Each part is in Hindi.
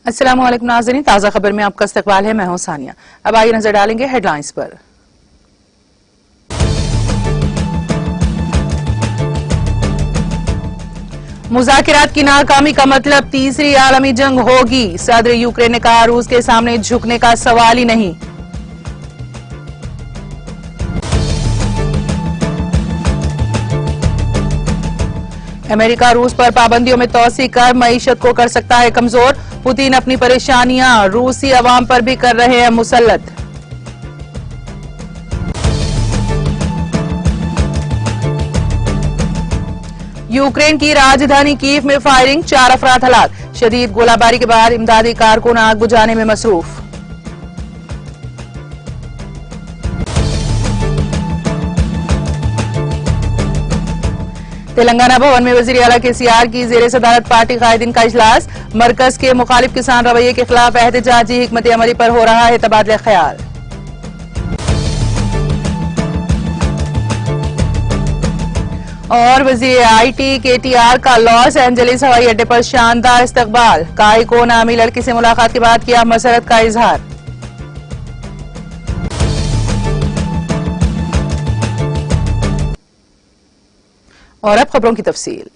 अस्सलाम वालेकुम नाज़रीन, ताज़ा खबर में आपका इस्तकबाल है। मैं हूं सानिया। अब आइए नजर डालेंगे हेडलाइंस पर। मुज़ाकिरात की नाकामी का मतलब तीसरी आलमी जंग होगी। सदर यूक्रेन ने कहा, रूस के सामने झुकने का सवाल ही नहीं। अमेरिका रूस पर पाबंदियों में तोसी कर मईशत को कर सकता है कमजोर। पुतिन अपनी परेशानियां रूसी अवाम पर भी कर रहे हैं मुसल्लत। यूक्रेन की राजधानी कीव में फायरिंग, 4 अफराद हलाक। शदीद गोलाबारी के बाद इमदादी कारकुन आग बुझाने में मसरूफ। तेलंगाना भवन में वजीर आला केसीआर की जेर सदारत पार्टी कायदीन का इजलास। मरकज के मुखालिफ किसान रवैये के खिलाफ एहतजाजी हिकमत अमली पर हो रहा है तबादला ख्याल। और वजीर आईटी केटीआर का लॉस एंजलिस हवाई अड्डे पर शानदार इस्तकबाल। काई को नामी लड़की से मुलाकात के बाद किया मसरत का इजहार। और अब खबरों की तफसील।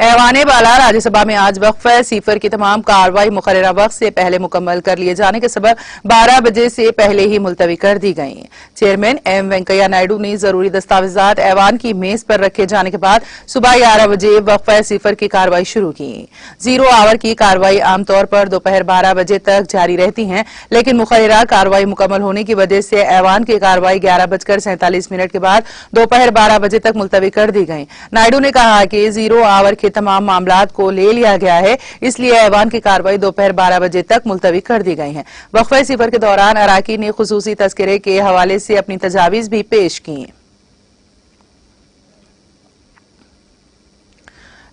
ऐवाने बाला राज्यसभा में आज वक्फ सीफर की तमाम कार्रवाई मुकर्ररा वक्त से पहले मुकम्मल कर लिए जाने के सबब 12 बजे से पहले ही मुलतवी कर दी गई। चेयरमैन एम वेंकैया नायडू ने जरूरी दस्तावेजात ऐवान की मेज पर रखे जाने के बाद सुबह 11 बजे वक्फ सीफर की कार्रवाई शुरू की। 0 आवर की कार्रवाई आमतौर पर दोपहर 12 बजे तक जारी रहती है, लेकिन मुकर्ररा कार्रवाई मुकम्मल होने की वजह से ऐवान की कार्रवाई 11:47 के बाद दोपहर 12 बजे तक मुलतवी कर दी गई। नायडू ने कहा कि 0 आवर के तमाम मामलात को ले लिया गया है, इसलिए ऐवान की कार्रवाई दोपहर 12 बजे तक मुलतवी कर दी गई है। वक्फ सिफर के दौरान अराकीन ने खुसूसी तस्करे के हवाले से अपनी तजावीज भी पेश की।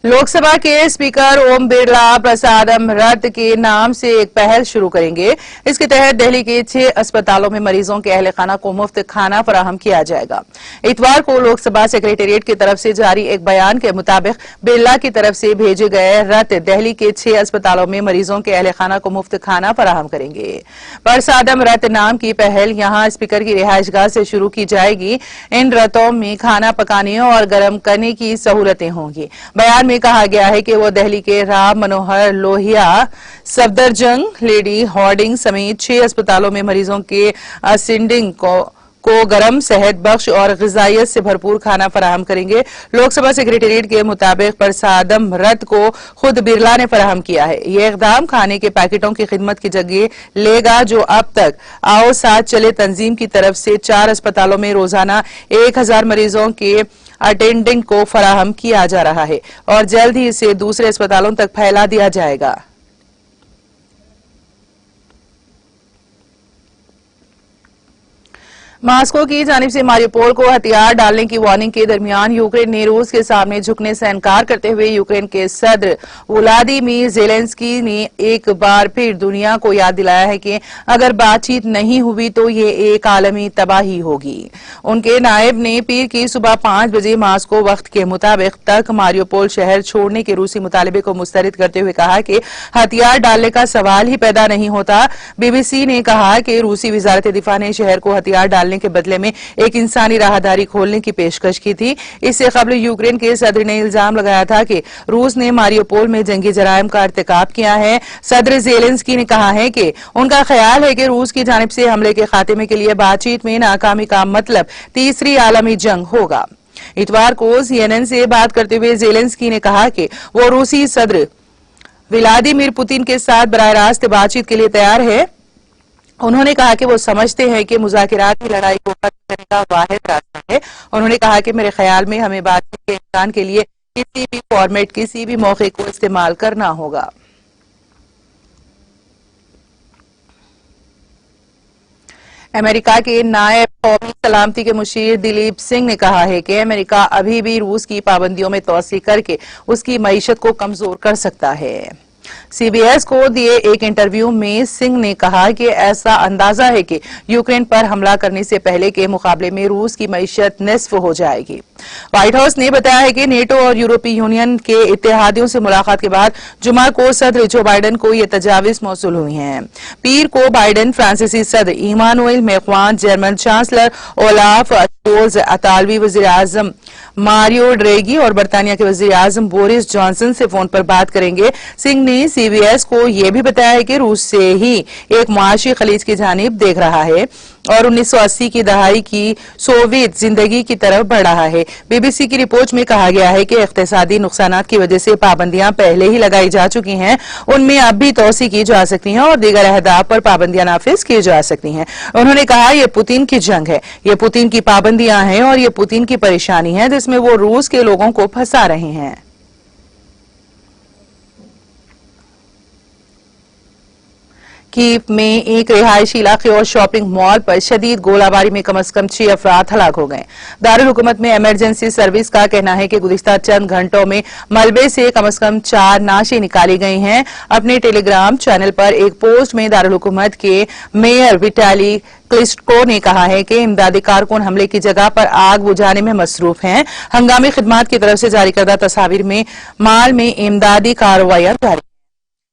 लोकसभा के स्पीकर ओम बिरला प्रसादम रथ के नाम से एक पहल शुरू करेंगे। इसके तहत दिल्ली के 6 अस्पतालों में मरीजों के अहल खाना को मुफ्त खाना फराहम किया जाएगा। इतवार को लोकसभा सेक्रेटेरिएट की तरफ से जारी एक बयान के मुताबिक बिरला की तरफ से भेजे गए रथ दिल्ली के 6 अस्पतालों में मरीजों के अहल खाना को मुफ्त खाना फराहम करेंगे। प्रसादम रथ नाम की पहल यहां स्पीकर की रिहायशगाह से शुरू की जाएगी। इन रथों में खाना पकाने और गर्म करने की सहूलतें होंगी। बयान में कहा गया है कि वो दिल्ली के राम मनोहर लोहिया, सफदरजंग, लेडी हार्डिंग समेत 6 अस्पतालों में मरीजों के असेंडिंग को गरम, सेहत बख्श और ग़िज़ाइयत से भरपूर खाना फराहम करेंगे। लोकसभा सेक्रेटेरिएट के मुताबिक प्रसादम रथ को खुद बिरला ने फराहम किया है। ये इक़दाम खाने के पैकेटों की खिदमत की जगह लेगा, जो अब तक आओ साथ चले तंजीम की तरफ से 4 अस्पतालों में रोजाना 1000 मरीजों के अटेंडेंट को फराहम किया जा रहा है और जल्द ही इसे दूसरे अस्पतालों तक फैला दिया जाएगा। मास्को की जानिब से मारियोपोल को हथियार डालने की वार्निंग के दरमियान यूक्रेन ने रूस के सामने झुकने से इनकार करते हुए यूक्रेन के सदर व्लादिमीर ज़ेलेंस्की ने एक बार फिर दुनिया को याद दिलाया है कि अगर बातचीत नहीं हुई तो ये एक आलमी तबाही होगी। उनके नायब ने पीर की सुबह 5 बजे मास्को वक्त के मुताबिक तक मारियोपोल शहर छोड़ने के रूसी मुतालबे को मुस्तरद करते हुए कहा कि हथियार डालने का सवाल ही पैदा नहीं होता। बीबीसी ने कहा कि रूसी वजारत दिफा ने शहर को हथियार डालने के बदले में एक इंसानी राहदारी खोलने की पेशकश की थी। इससे कबल यूक्रेन के सदर ने इल्जाम लगाया था कि रूस ने मारियोपोल में जंगी जराइम का इर्तिकाब किया है। सदर ज़ेलेंस्की ने कहा है कि उनका ख्याल है कि रूस की जानिब से हमले के खात्मे के लिए बातचीत में नाकामी का मतलब तीसरी आलमी जंग होगा। इतवार को CNN से बात करते हुए ज़ेलेंस्की ने कहा कि वो रूसी सदर व्लादिमीर पुतिन के साथ बराह रास्त बातचीत के लिए तैयार है। उन्होंने कहा कि वो समझते हैं कि मुज़ाकिरात की लड़ाई को खत्म करने का वाहिद रास्ता है। उन्होंने कहा कि मेरे ख्याल में हमें बातचीत के इम्कान के लिए किसी भी फॉर्मेट, किसी भी मौके को इस्तेमाल करना होगा। अमेरिका के नायब कौमी सलामती के मुशीर दिलीप सिंह ने कहा है कि अमेरिका अभी भी रूस की पाबंदियों में तोसी करके उसकी मईशत को कमजोर कर सकता है। सीबीएस को दिए एक इंटरव्यू में सिंह ने कहा कि ऐसा अंदाजा है कि यूक्रेन पर हमला करने से पहले के मुकाबले में रूस की मईशत निस्फ हो जाएगी। व्हाइट हाउस ने बताया है कि नेटो और यूरोपीय यूनियन के इत्तेहादियों से मुलाकात के बाद जुमा को सदर जो बाइडेन को ये तजावीज मौसूल हुई हैं। पीर को बाइडेन फ्रांसीसी सदर Emmanuel Macron, German chancellor Olaf Scholz, इतालवी वजीर आजम मारियो ड्रेगी और बरतानिया के वजीर आजम बोरिस जॉनसन से फोन पर बात करेंगे। सिंह ने सीबीएस को यह भी बताया है कि रूस से ही एक मुआशी खलीज की जानिब देख रहा है और 1980 की दहाई की सोवियत जिंदगी की तरफ बढ़ रहा है। बीबीसी की रिपोर्ट में कहा गया है कि इक्तिसादी नुकसानात की वजह से पाबंदियां पहले ही लगाई जा चुकी हैं, उनमें अब भी तोसी की जा सकती हैं और दीगर अहदाफ पर पाबंदियां नाफिज की जा सकती हैं। उन्होंने कहा यह पुतिन की जंग है, ये पुतिन की पाबंदियां हैं और ये पुतिन की परेशानी है जिसमें वो रूस के लोगों को फंसा रहे हैं। कीव में एक रिहायशी इलाके और शॉपिंग मॉल पर शदीद गोलाबारी में कम से कम 6 अफराद हलाक हो गए। दारुल हुकूमत में इमरजेंसी सर्विस का कहना है कि गुज़िश्ता चंद घंटों में मलबे से कम 4 नाशें निकाली गई हैं। अपने टेलीग्राम चैनल पर एक पोस्ट में दारुल हुकूमत के मेयर विटाली क्लिस्टको ने कहा है कि इमदादी कारकुन हमले की जगह पर आग बुझाने में मसरूफ हैं। हंगामी खिदमात की तरफ से जारी करदा तस्वीर में माल में इमदादी कार्रवाइयां जारी,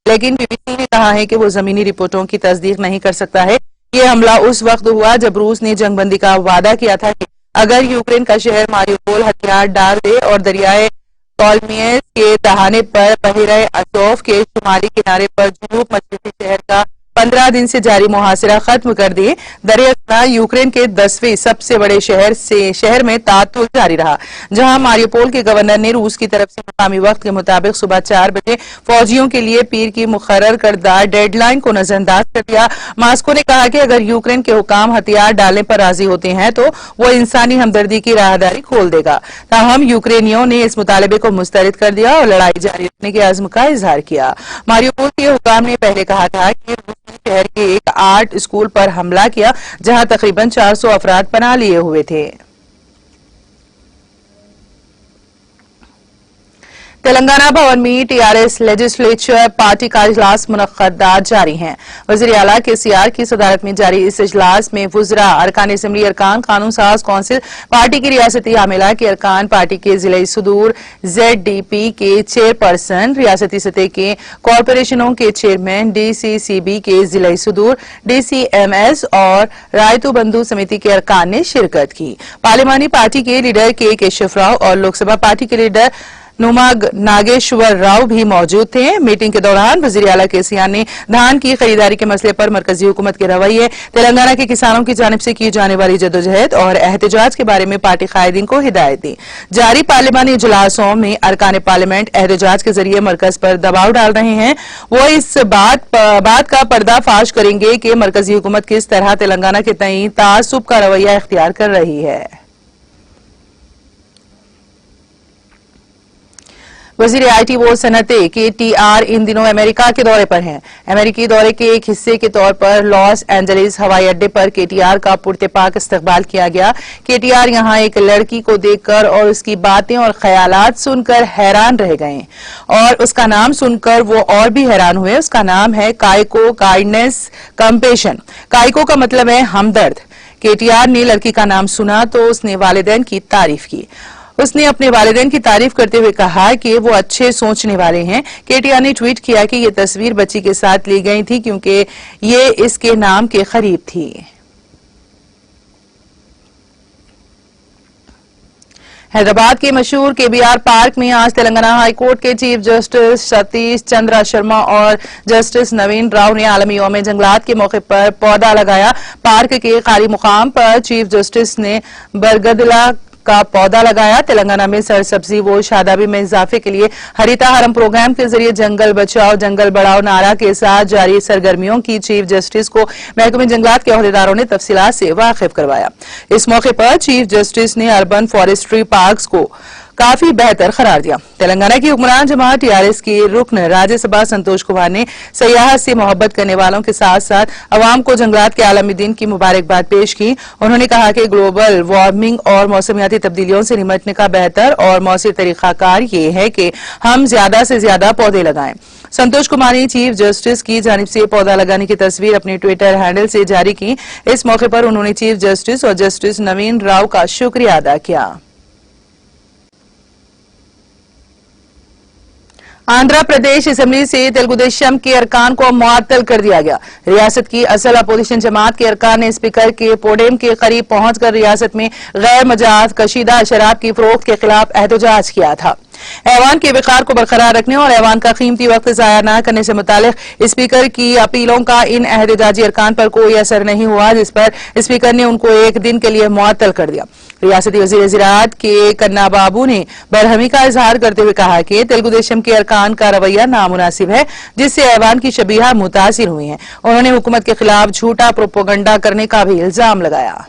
लेकिन बीबीसी ने कहा है कि वो जमीनी रिपोर्टों की तस्दीक नहीं कर सकता है। ये हमला उस वक्त हुआ जब रूस ने जंगबंदी का वादा किया था कि अगर यूक्रेन का शहर मारियोपोल हथियार डाल दे और दरियाए कॉलमियस के दहाने पर बहिरे अज़ोव के शुमाली किनारे पर जनूब मशरकी शहर का 15 दिन से जारी मुहासिरा खत्म कर दिए। दरियासना यूक्रेन के 10वें सबसे बड़े शहर में तातुल जारी रहा, जहां मारियोपोल के गवर्नर ने रूस की तरफ से मकामी वक्त के मुताबिक सुबह 4 बजे फौजियों के लिए पीर की मुकर्रर करदा डेडलाइन को नजरअंदाज कर दिया। मॉस्को ने कहा कि अगर यूक्रेन के हुकाम हथियार डालने पर राजी होते हैं तो वो इंसानी हमदर्दी की राहदारी खोल देगा। ताहम यूक्रेनियों ने इस मुतालबे को मुस्तरद कर दिया और लड़ाई जारी रखने के अज़्म का इजहार किया। मारियोपोल के हुकाम ने पहले कहा था कि शहर के एक आर्ट स्कूल पर हमला किया, जहां तकरीबन 400 अफराद पनाह लिए हुए थे। तेलंगाना भवन में टीआरएस लेजिस्लेचर पार्टी का इजलास मुनक्कदात जारी है। वज़ीर आला केसीआर की सदारत में जारी इस इजलास में वुज़रा, अरकान असम्बली, अरकान कानून साज कौंसिल, पार्टी की रियासती आमिला के अरकान, पार्टी के जिले सुदूर, ZDP के चेयरपर्सन, रियासती सतह के कॉरपोरेशनों के चेयरमैन, DCCB के जिले सुदूर, DCMS और रायतू बंधु समिति के अरकान ने शिरकत की। पार्लिमानी पार्टी के लीडर के केशव राव और लोकसभा पार्टी के लीडर नुमाग नागेश्वर राव भी मौजूद थे। मीटिंग के दौरान वज़ीर आला केसीआर ने धान की खरीदारी के मसले पर मरकजी हुकूमत के रवैये, तेलंगाना के किसानों की जानिब से की जाने वाली जदोजहद और एहतजाज के बारे में पार्टी कायदीन को हिदायत दी। जारी पार्लिमानी इजलासों में अरकान पार्लियामेंट एहतजाज के जरिए मरकज पर दबाव डाल रहे हैं। वो इस बात का पर्दाफाश करेंगे कि मरकजी हुकूमत किस तरह तेलंगाना के तईं तासुब का रवैया इख्तियार कर रही है। वज़ीर IT व सनअतें KTR इन दिनों अमेरिका के दौरे पर हैं। अमेरिकी दौरे के एक हिस्से के तौर पर लॉस एंजलिस हवाई अड्डे पर KTR का पुरतेपाक इस्तकबाल किया गया। KTR यहां एक लड़की को देखकर और उसकी बातें और ख्यालात सुनकर हैरान रह गए और उसका नाम सुनकर वो और भी हैरान हुए। उसका नाम है काइको, काइंडनेस कंपेशन। काइको का मतलब है हमदर्द। KTR ने लड़की का नाम सुना तो उसने वालिदैन की तारीफ की। उसने अपने वालिदैन की तारीफ करते हुए कहा कि वो अच्छे सोचने वाले हैं। KTR ने ट्वीट किया कि ये तस्वीर बच्ची के साथ ली गई थी क्योंकि ये इसके नाम के करीब थी। हैदराबाद के मशहूर KBR पार्क में आज तेलंगाना हाई कोर्ट के चीफ जस्टिस सतीश चंद्रा शर्मा और जस्टिस नवीन राव ने आलमी यौम जंगलात के मौके पर पौधा लगाया। पार्क के खाली मुकाम पर चीफ जस्टिस ने बरगदला का पौधा लगाया। तेलंगाना में सरसब्जी व शादाबी में इजाफे के लिए हरिता हरम प्रोग्राम के जरिए जंगल बचाओ जंगल बढ़ाओ नारा के साथ जारी सरगर्मियों की चीफ जस्टिस को महकमे जंगलात के अहदेदारों ने तफसीलात से वाकिफ करवाया। इस मौके पर चीफ जस्टिस ने अर्बन फॉरेस्ट्री पार्क्स को काफी बेहतर करार दिया। तेलंगाना की हुक्मरान जमात टीआरएस के रुकन राज्यसभा संतोष कुमार ने सियाहत से मोहब्बत करने वालों के साथ साथ अवाम को जंगलात के आलमी दिन की मुबारकबाद पेश की। उन्होंने कहा कि ग्लोबल वार्मिंग और मौसमियाती तब्दीलियों से निपटने का बेहतर और मौसर तरीकाकार ये है कि हम ज्यादा से ज्यादा पौधे लगाएं। संतोष कुमार ने चीफ जस्टिस की जानिब से पौधा लगाने की तस्वीर अपने ट्विटर हैंडल से जारी की। इस मौके पर उन्होंने चीफ जस्टिस और जस्टिस नवीन राव का शुक्रिया अदा किया। आंध्र प्रदेश असेंबली से तेलुगु देशम के अरकान को मुअत्तल कर दिया गया। रियासत की असल अपोजिशन जमात के अरकान ने स्पीकर के पोडियम के करीब पहुंचकर रियासत में गैर मजाज कशीदा शराब की फरोख्त के खिलाफ एहतजाज किया था। ऐवान के वक़ार को बरकरार रखने और ऐवान का कीमती वक्त जाया न करने से मुतालिक स्पीकर की अपीलों का इन एहतजाजी अरकान पर कोई असर नहीं हुआ, जिस पर स्पीकर ने उनको एक दिन के लिए मुअत्तल कर दिया। रियासती वज़ीर ज़राअत के कन्ना बाबू ने बरहमी का इजहार करते हुए कहा कि तेलुगु देशम के अरकान का रवैया नामुनासिब है, जिससे ऐवान की शबीहा मुतासिर हुई है। उन्होंने हुकूमत के खिलाफ झूठा प्रोपोगंडा करने का भी इल्जाम लगाया।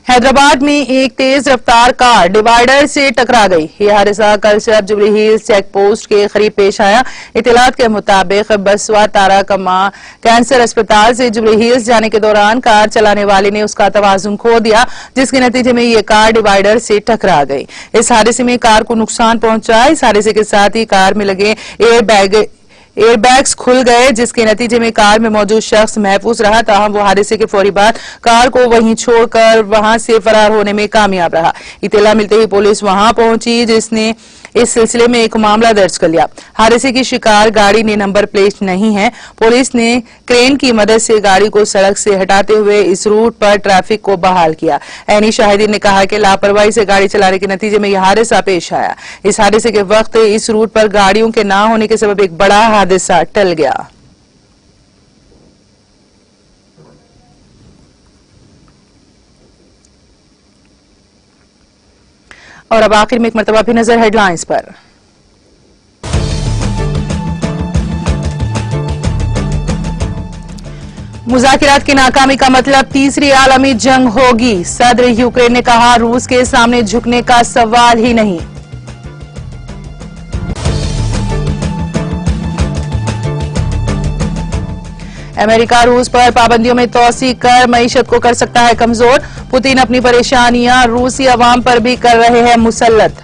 हैदराबाद में एक तेज रफ्तार कार डिवाइडर से टकरा गई। यह हादसा कल शब जुबली हिल्स चेक पोस्ट के करीब पेश आया। इत्तलात के मुताबिक बसवा तारा कमा कैंसर अस्पताल से जुबली हिल्स जाने के दौरान कार चलाने वाले ने उसका तवाजुन खो दिया, जिसके नतीजे में ये कार डिवाइडर से टकरा गई। इस हादसे में कार को नुकसान पहुंचा। इस हादसे के साथ ही कार में लगे एयरबैग्स खुल गए, जिसके नतीजे में कार में मौजूद शख्स महफूज रहा। ताहम वो हादसे के फौरी बाद कार को वहीं छोड़कर वहां से फरार होने में कामयाब रहा। इत्तला मिलते ही पुलिस वहां पहुंची, जिसने इस सिलसिले में एक मामला दर्ज कर लिया। हादसे की शिकार गाड़ी ने नंबर प्लेट नहीं है। पुलिस ने क्रेन की मदद से गाड़ी को सड़क से हटाते हुए इस रूट पर ट्रैफिक को बहाल किया। ऐनी शाहिदीन ने कहा कि लापरवाही से गाड़ी चलाने के नतीजे में यह हादसा पेश आया। इस हादसे के वक्त इस रूट पर गाड़ियों के न होने के सबब एक बड़ा हादसा टल गया। और अब आखिर में एक मरतबा भी नजर हेडलाइंस पर। मुज़ाकिरात की नाकामी का मतलब तीसरी आलमी जंग होगी। सदर यूक्रेन ने कहा, रूस के सामने झुकने का सवाल ही नहीं। अमेरिका रूस पर पाबंदियों में तोसी कर मईशत को कर सकता है कमजोर। पुतिन अपनी परेशानियां रूसी अवाम पर भी कर रहे हैं मुसल्लत।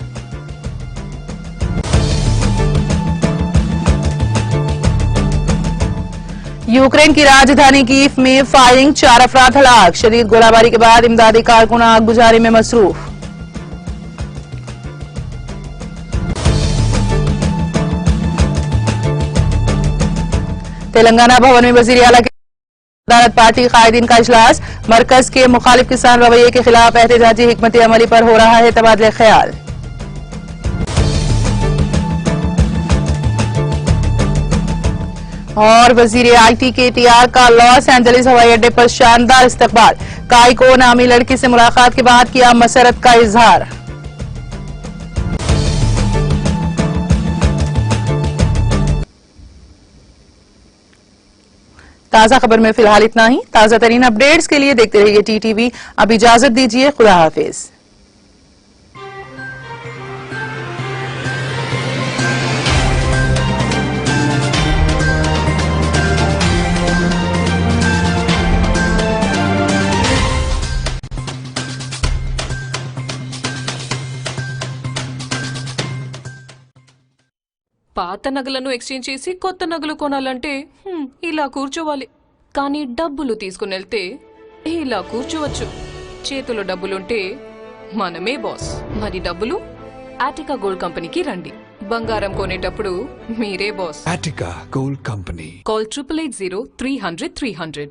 यूक्रेन की राजधानी कीव में फायरिंग, 4 अफराद हलाक। शदीद गोलाबारी के बाद इमदादी कारकुन आग बुझाने में मसरूफ। तेलंगाना भवन में वजीर आला की अदालत पार्टी कायदीन का इजलास। मरकज के मुखालिफ किसान रवैये के खिलाफ एहतजाजी हिकमत अमली पर हो रहा है तबादला ख्याल। और वजीर आईटी के टीआर का लॉस एंजलिस हवाई अड्डे पर शानदार इस्तकबाल। काई को नामी लड़की से मुलाकात के बाद किया मसरत का इजहार। ताजा खबर में फिलहाल इतना ही। ताजा तरीन अपडेट्स के लिए देखते रहिए टीटीवी। अब इजाजत दीजिए, खुदा हाफिज। పాత నగలను ఎక్స్చేంజ్ చేసి కొత్త నగలు కొనాలంటే ఇలా కూర్చోవాలి. కానీ డబ్బులు తీసుకుని వెళ్తే ఇలా కూర్చోవచ్చు. చేతిలో డబ్బులుంటే మనమే బాస్. మరి డబ్బులు ఆటికా గోల్డ్ కంపెనీకి రండి. బంగారం కొనేటప్పుడు మీరే boss. Attica gold company. Call 8880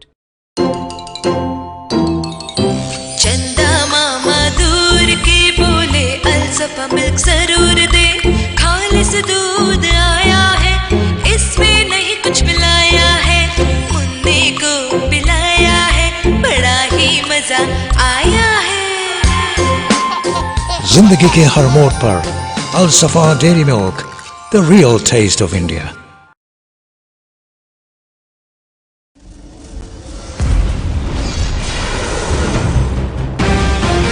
चंदा मामा दूर के बोले अलसफा मिल्क जरूर दे. खालिस दूध आया है, इसमें नहीं कुछ मिलाया है. मुन्ने को पिलाया है, बड़ा ही मजा आया है. जिंदगी के हर मोड़ पर Al Safa dairy milk, the real taste of India.